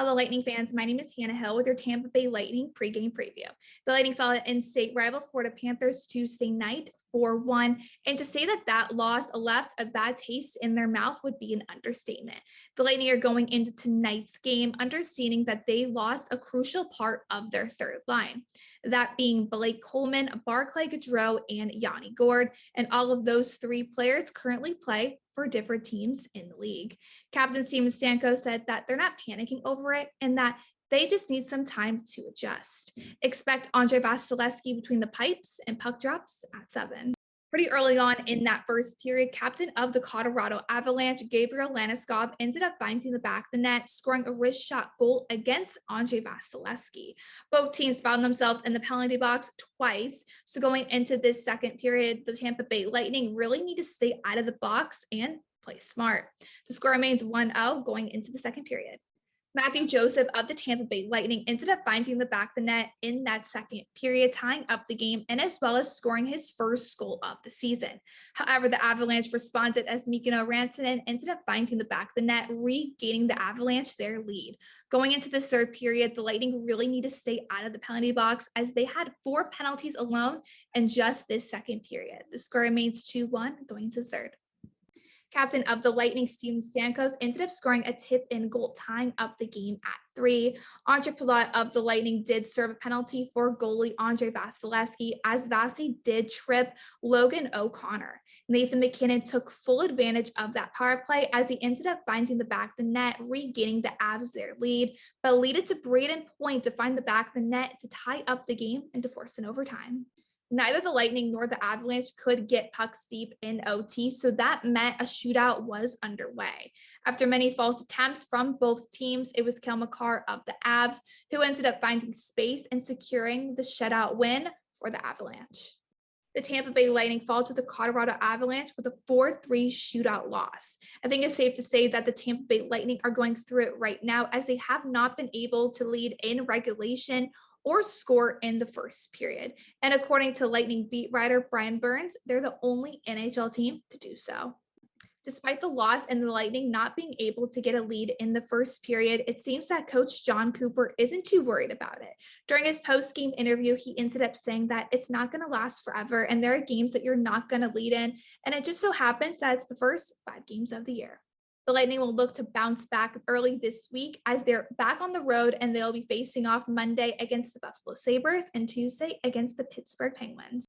Hello, Lightning fans. My name is Hannah Hill with your Tampa Bay Lightning pregame preview. The Lightning fell at in-state rival Florida Panthers Tuesday night 4-1, and to say that that loss left a bad taste in their mouth would be an understatement. The Lightning are going into tonight's game understanding that they lost a crucial part of their third line, that being Blake Coleman, Barclay Goodrow, and Yanni Gourde, and all of those three players currently play for different teams in the league. Captain Steven Stamkos said that they're not panicking over it and that they just need some time to adjust. Expect Andrei Vasilevsky between the pipes and puck drops at 7. Pretty early on in that first period, captain of the Colorado Avalanche, Gabriel Landeskog, ended up finding the back of the net, scoring a wrist shot goal against Andrei Vasilevsky. Both teams found themselves in the penalty box twice. So going into this second period, the Tampa Bay Lightning really need to stay out of the box and play smart. The score remains 1-0 going into the second period. Matthew Joseph of the Tampa Bay Lightning ended up finding the back of the net in that second period, tying up the game and as well as scoring his first goal of the season. However, the Avalanche responded as Mikko Rantanen ended up finding the back of the net, regaining the Avalanche their lead. Going into this third period, the Lightning really need to stay out of the penalty box as they had 4 penalties alone in just this second period. The score remains 2-1 going into the third. Captain of the Lightning, Steven Stamkos, ended up scoring a tip-in goal, tying up the game at 3. Andre Palat of the Lightning did serve a penalty for goalie Andrei Vasilevsky, as Vasi did trip Logan O'Connor. Nathan MacKinnon took full advantage of that power play as he ended up finding the back of the net, regaining the Avs their lead, but led it to Braden Point to find the back of the net to tie up the game and to force an overtime. Neither the Lightning nor the Avalanche could get pucks deep in OT, so that meant a shootout was underway. After many false attempts from both teams, it was Cale Makar of the Avs who ended up finding space and securing the shutout win for the Avalanche. The Tampa Bay Lightning fall to the Colorado Avalanche with a 4-3 shootout loss. I think it's safe to say that the Tampa Bay Lightning are going through it right now as they have not been able to lead in regulation or score in the first period. And according to Lightning beat writer Brian Burns, they're the only NHL team to do so. Despite the loss and the Lightning not being able to get a lead in the first period, it seems that coach John Cooper isn't too worried about it. During his post-game interview, he ended up saying that it's not going to last forever and there are games that you're not going to lead in. And it just so happens that it's the first 5 games of the year. The Lightning will look to bounce back early this week as they're back on the road and they'll be facing off Monday against the Buffalo Sabres and Tuesday against the Pittsburgh Penguins.